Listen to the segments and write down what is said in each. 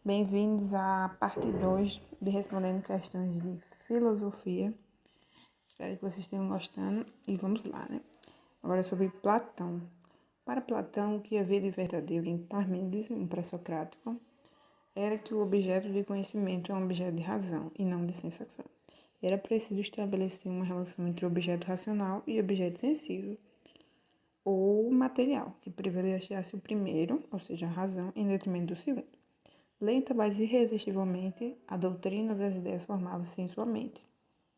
Bem-vindos à parte 2 de respondendo questões de filosofia. Espero que vocês tenham gostando e vamos lá, né? Agora sobre Platão. Para Platão, o que havia de verdadeiro em Parmênides, um pré-socrático, era que o objeto de conhecimento é um objeto de razão e não de sensação. Era preciso estabelecer uma relação entre o objeto racional e o objeto sensível, ou material, que privilegiasse o primeiro, ou seja, a razão, em detrimento do segundo. Lenta, mas irresistivelmente, a doutrina das ideias formava-se em sua mente.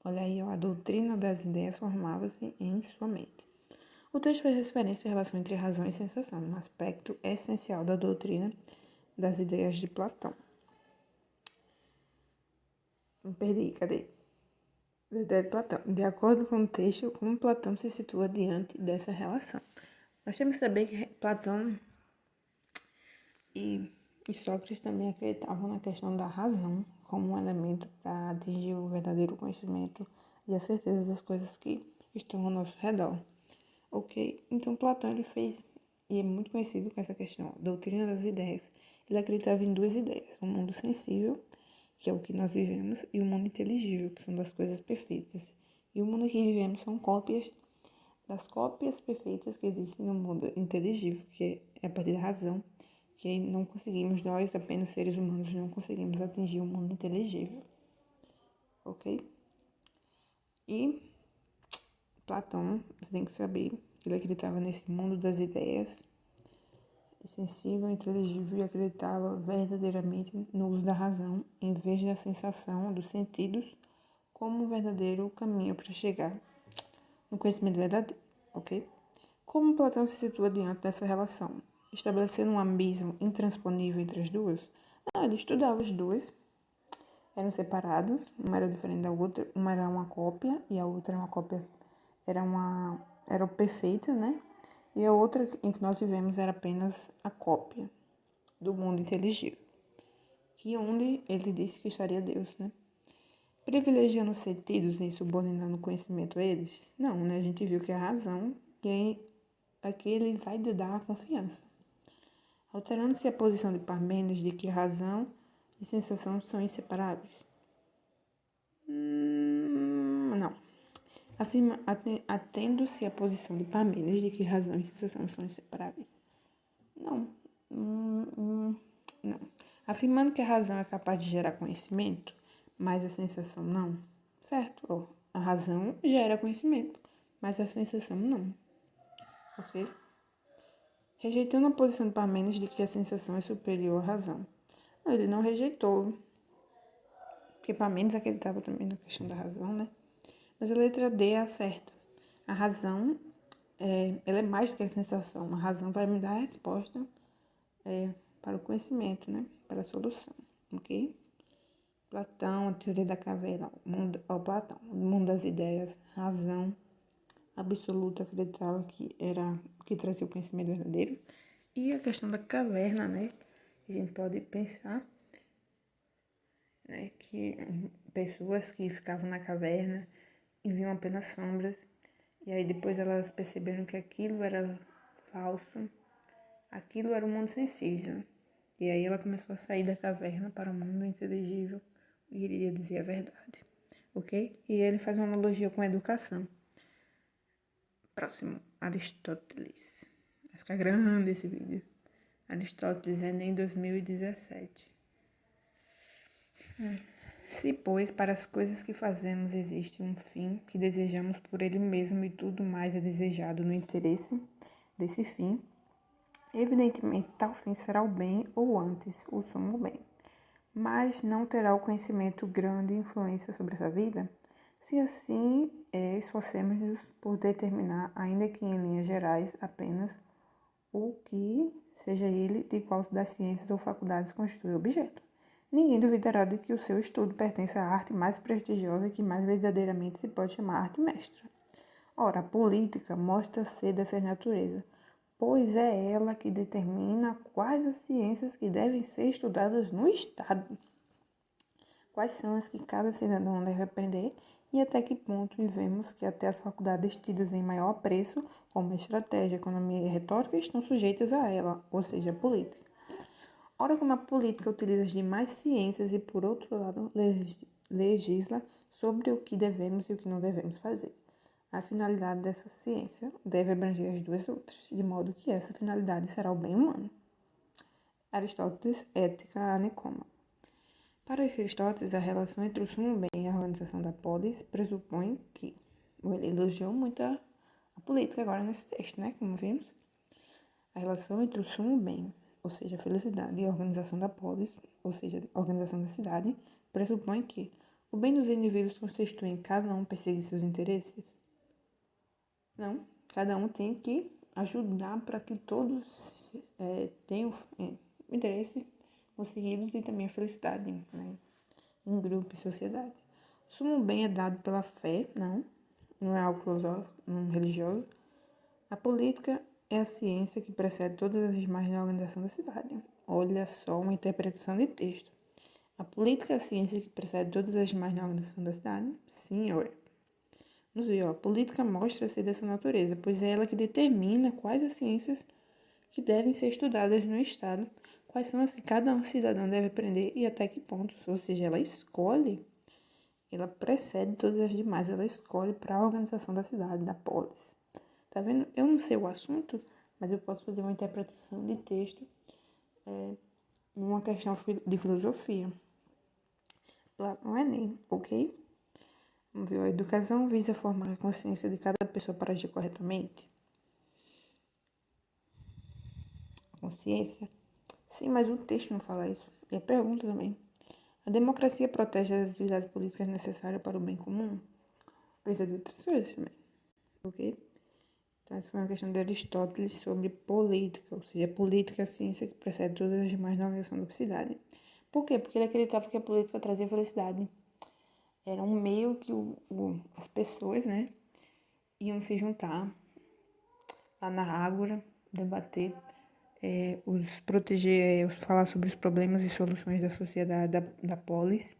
Olha aí, ó, a doutrina das ideias formava-se em sua mente. O texto faz referência à relação entre razão e sensação, um aspecto essencial da doutrina das ideias de Platão. Me perdi, cadê? Da ideia de Platão. De acordo com o texto, como Platão se situa diante dessa relação? Nós temos que saber que Platão e Sócrates também acreditavam na questão da razão como um elemento para atingir o verdadeiro conhecimento e a certeza das coisas que estão ao nosso redor. Ok? Então Platão ele fez, e é muito conhecido com essa questão, a doutrina das ideias. Ele acreditava em duas ideias, o mundo sensível, que é o que nós vivemos, e o mundo inteligível, que são das coisas perfeitas. E o mundo que vivemos são cópias das cópias perfeitas que existem no mundo inteligível, que é a partir da razão, que não conseguimos, nós, apenas seres humanos, não conseguimos atingir o mundo inteligível. Ok? E Platão, você tem que saber, ele acreditava nesse mundo das ideias, sensível, inteligível, e acreditava verdadeiramente no uso da razão, em vez da sensação, dos sentidos, como um verdadeiro caminho para chegar no conhecimento verdadeiro. Ok? Como Platão se situa diante dessa relação? Estabelecendo um abismo intransponível entre as duas? Não, ele estudava as duas, eram separadas, uma era diferente da outra, uma era uma cópia e a outra era uma cópia, era perfeita, né? E a outra em que nós vivemos era apenas a cópia do mundo inteligível, que onde ele disse que estaria Deus, né? Privilegiando os sentidos e subordinando o conhecimento a eles? Não, né? A gente viu que a razão, aqui ele vai lhe dar a confiança. Alterando-se a posição de Parmênides de que razão e sensação são inseparáveis? Não. Atendo-se a posição de Parmênides de que razão e sensação são inseparáveis? Não. Não. Afirmando que a razão é capaz de gerar conhecimento, mas a sensação não? Certo? A razão gera conhecimento, mas a sensação não. Ok? Rejeitando a posição de Parmênides de que a sensação é superior à razão. Não, ele não rejeitou, porque Parmênides acreditava também na questão da razão, né? Mas a letra D é a certa. A razão, ela é mais do que a sensação. A razão vai me dar a resposta para o conhecimento, né? Para a solução, ok? Platão, a teoria da caverna, Platão, o mundo das ideias, razão absoluta, acreditava que era o que trazia o conhecimento verdadeiro. E a questão da caverna, né? A gente pode pensar, né, que pessoas que ficavam na caverna e viam apenas sombras, e aí depois elas perceberam que aquilo era falso, aquilo era o mundo sensível. E aí ela começou a sair da caverna para o mundo inteligível, e iria dizer a verdade, ok? E ele faz uma analogia com a educação. Próximo, Aristóteles. Vai ficar grande esse vídeo. Aristóteles, Enem 2017. Se, pois, para as coisas que fazemos existe um fim que desejamos por ele mesmo e tudo mais é desejado no interesse desse fim, evidentemente tal fim será o bem ou antes o sumo bem. Mas não terá o conhecimento grande influência sobre essa vida? Se assim esforcemos-nos por determinar, ainda que em linhas gerais apenas, o que, seja ele de qual das ciências ou faculdades constitui o objeto. Ninguém duvidará de que o seu estudo pertence à arte mais prestigiosa e que mais verdadeiramente se pode chamar arte mestra. Ora, a política mostra ser dessa natureza, pois é ela que determina quais as ciências que devem ser estudadas no Estado, quais são as que cada cidadão deve aprender e até que ponto vivemos que até as faculdades tidas em maior apreço, como estratégia, economia e retórica, estão sujeitas a ela, ou seja, a política. Ora, como a política utiliza as demais ciências e, por outro lado, legisla sobre o que devemos e o que não devemos fazer. A finalidade dessa ciência deve abranger as duas outras, de modo que essa finalidade será o bem humano. Aristóteles, Ética a Nicômaco. Para Aristóteles, a relação entre o sumo bem e a organização da polis pressupõe que, ele elogiou muito a política agora nesse texto, né, como vimos, a relação entre o sumo bem, ou seja, a felicidade, e a organização da polis, ou seja, a organização da cidade, pressupõe que o bem dos indivíduos consiste em cada um perseguir seus interesses. Não, cada um tem que ajudar para que todos tenham o interesse conseguidos e também a felicidade, né, em grupo e sociedade. O sumo bem é dado pela fé, não é algo filosófico, não religioso. A política é a ciência que precede todas as demais na organização da cidade. Olha só uma interpretação de texto. A política é a ciência que precede todas as demais na organização da cidade? Sim, olha. Vamos ver, a política mostra ser dessa natureza, pois é ela que determina quais as ciências que devem ser estudadas no Estado, quais são as que cada cidadão deve aprender e até que ponto. Ou seja, ela escolhe, ela precede todas as demais, ela escolhe para a organização da cidade, da polis. Tá vendo? Eu não sei o assunto, mas eu posso fazer uma interpretação de texto numa questão de filosofia. Lá no Enem, ok? Vamos ver, a educação visa formar a consciência de cada pessoa para agir corretamente. A consciência? Sim, mas o texto não fala isso. E a pergunta também. A democracia protege as atividades políticas necessárias para o bem comum? Precisa de outras coisas também, ok? Então, essa foi uma questão de Aristóteles sobre política, ou seja, política é a ciência que precede todas as demais na organização da cidade. Por quê? Porque ele acreditava que a política trazia felicidade. Era um meio que as pessoas, né, iam se juntar lá na Ágora, debater, os proteger, falar sobre os problemas e soluções da sociedade, da polis.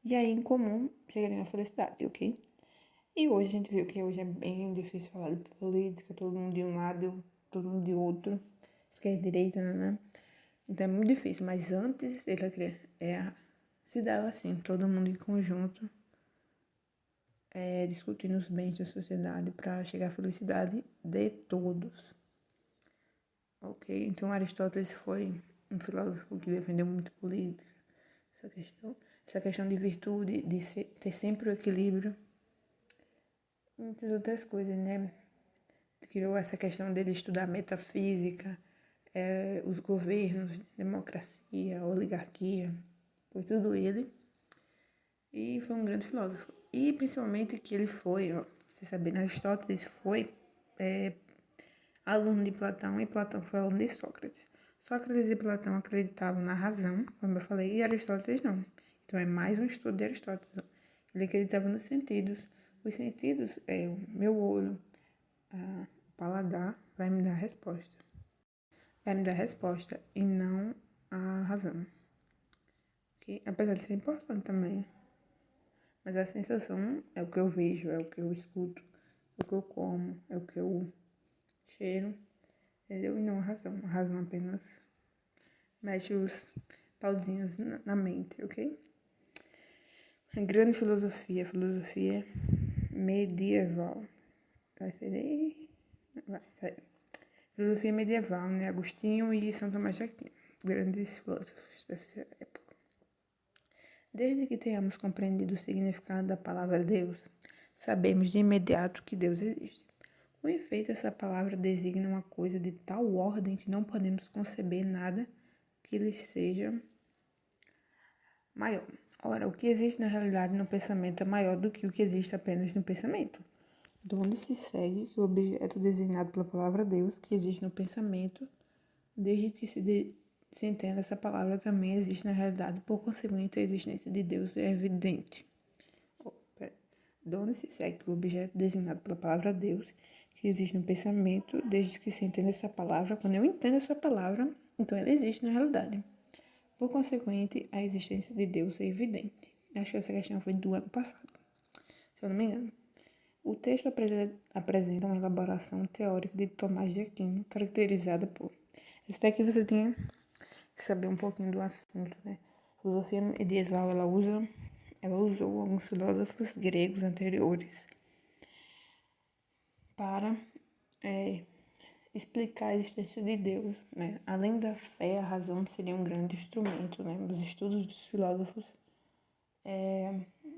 E aí, em comum, chegaria à felicidade, ok? E hoje a gente viu que hoje é bem difícil falar de política, todo mundo de um lado, todo mundo de outro, esquerda e direita, né? Então é muito difícil, mas antes ele se dava assim, todo mundo em conjunto, discutindo os bens da sociedade para chegar à felicidade de todos. Ok? Então Aristóteles foi um filósofo que defendeu muito política, essa questão de virtude, de ter sempre o equilíbrio, muitas outras coisas, né? Criou essa questão dele estudar metafísica, os governos, democracia, oligarquia, foi tudo ele. E foi um grande filósofo. E principalmente que ele foi, você sabendo, Aristóteles foi aluno de Platão e Platão foi aluno de Sócrates. Sócrates e Platão acreditavam na razão, como eu falei, e Aristóteles não. Então é mais um estudo de Aristóteles. Ele acreditava nos sentidos. Os sentidos é o meu olho, o paladar vai me dar a resposta. Vai me dar a resposta e não a razão. Okay? Apesar de ser importante também. Mas a sensação é o que eu vejo, é o que eu escuto, é o que eu como, é o que eu cheiro, entendeu? E não a razão. A razão apenas mexe os pauzinhos na mente, ok? A grande filosofia medieval. Vai ser... Vai sair. Filosofia medieval, né? Agostinho e São Tomás de Aquino, grandes filósofos dessa época. Desde que tenhamos compreendido o significado da palavra Deus, sabemos de imediato que Deus existe. Com efeito, essa palavra designa uma coisa de tal ordem que não podemos conceber nada que lhe seja maior. Ora, o que existe na realidade no pensamento é maior do que o que existe apenas no pensamento. De onde se segue que o objeto designado pela palavra Deus, que existe no pensamento, desde que se entenda essa palavra, também existe na realidade. Por conseguinte, a existência de Deus é evidente. De onde se segue que o objeto designado pela palavra Deus, que existe no pensamento, desde que se entenda essa palavra, quando eu entendo essa palavra, então ela existe na realidade. Por consequente, a existência de Deus é evidente. Acho que essa questão foi do ano passado, se eu não me engano. O texto apresenta uma elaboração teórica de Tomás de Aquino, caracterizada por... Esse daqui você tinha saber um pouquinho do assunto, né? A filosofia medieval, ela usou alguns filósofos gregos anteriores para explicar a existência de Deus, né? Além da fé, a razão seria um grande instrumento, né? Os estudos dos filósofos,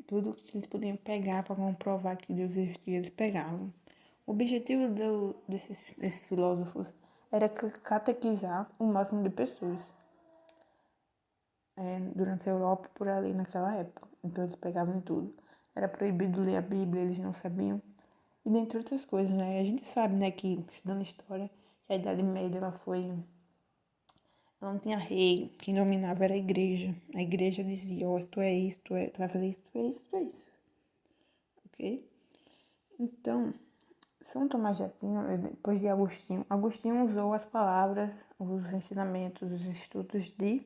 tudo que eles podiam pegar para comprovar que Deus existia, eles pegavam. O objetivo desses filósofos era catequizar o máximo de pessoas durante a Europa, por ali naquela época. Então eles pegavam tudo. Era proibido ler a Bíblia, eles não sabiam. E dentre outras coisas, né? A gente sabe, né, que estudando história, que a Idade Média ela não tinha rei, quem dominava era a igreja. A igreja dizia, ó, tu é isso, tu vai fazer isso, tu é isso, tu é isso. Ok? Então, São Tomás de Aquino, depois de Agostinho usou as palavras, os ensinamentos, os estudos de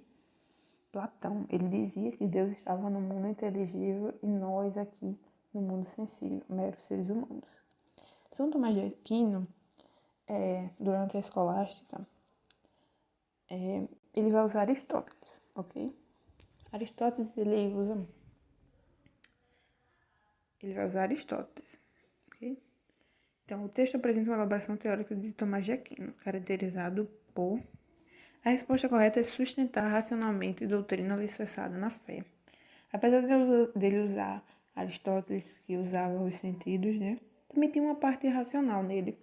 Platão. Ele dizia que Deus estava no mundo inteligível e nós aqui no mundo sensível, meros seres humanos. São Tomás de Aquino, durante a escolástica, ele vai usar Aristóteles, ok? Aristóteles, ele vai usar Aristóteles, ok? Então, o texto apresenta uma elaboração teórica de Tomás de Aquino, caracterizado por... A resposta correta é sustentar racionalmente doutrina alicerçada na fé. Apesar dele usar Aristóteles, que usava os sentidos, né? Também tem uma parte irracional nele,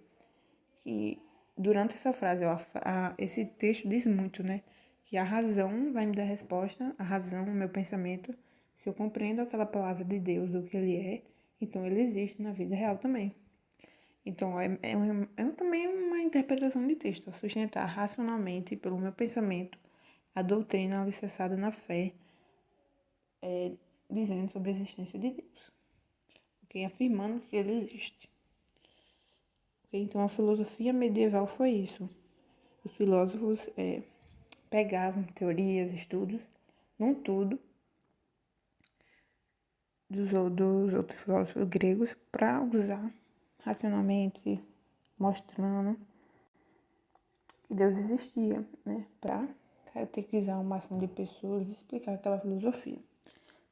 que durante essa frase, esse texto diz muito, né? Que a razão vai me dar resposta, a razão, o meu pensamento, se eu compreendo aquela palavra de Deus, o que ele é, então ele existe na vida real também. Então, também uma interpretação de texto, sustentar racionalmente, pelo meu pensamento, a doutrina alicerçada na fé, dizendo sobre a existência de Deus, okay? Afirmando que ele existe. Okay? Então, a filosofia medieval foi isso. Os filósofos pegavam teorias, estudos, não tudo, dos outros filósofos gregos para usar racionalmente, mostrando que Deus existia, né? Para catequizar o máximo de pessoas e explicar aquela filosofia,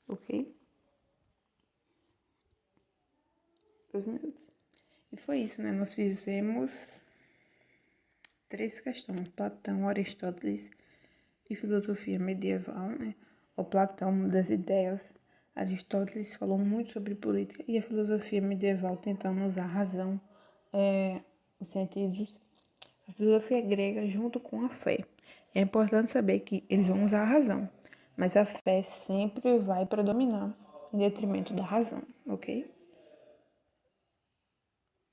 ok? 2 minutos. E foi isso, né? Nós fizemos 3 questões: Platão, Aristóteles e filosofia medieval, né? O Platão das ideias, Aristóteles falou muito sobre política e a filosofia medieval tentando usar a razão, os sentidos, a filosofia grega junto com a fé. É importante saber que eles vão usar a razão, mas a fé sempre vai predominar em detrimento da razão, ok?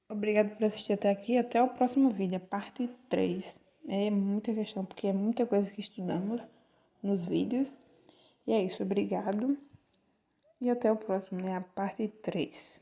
Obrigado por assistir até aqui. Até o próximo vídeo, a parte 3. É muita questão, porque é muita coisa que estudamos nos vídeos. E é isso, obrigado. E até o próximo, né? A parte 3.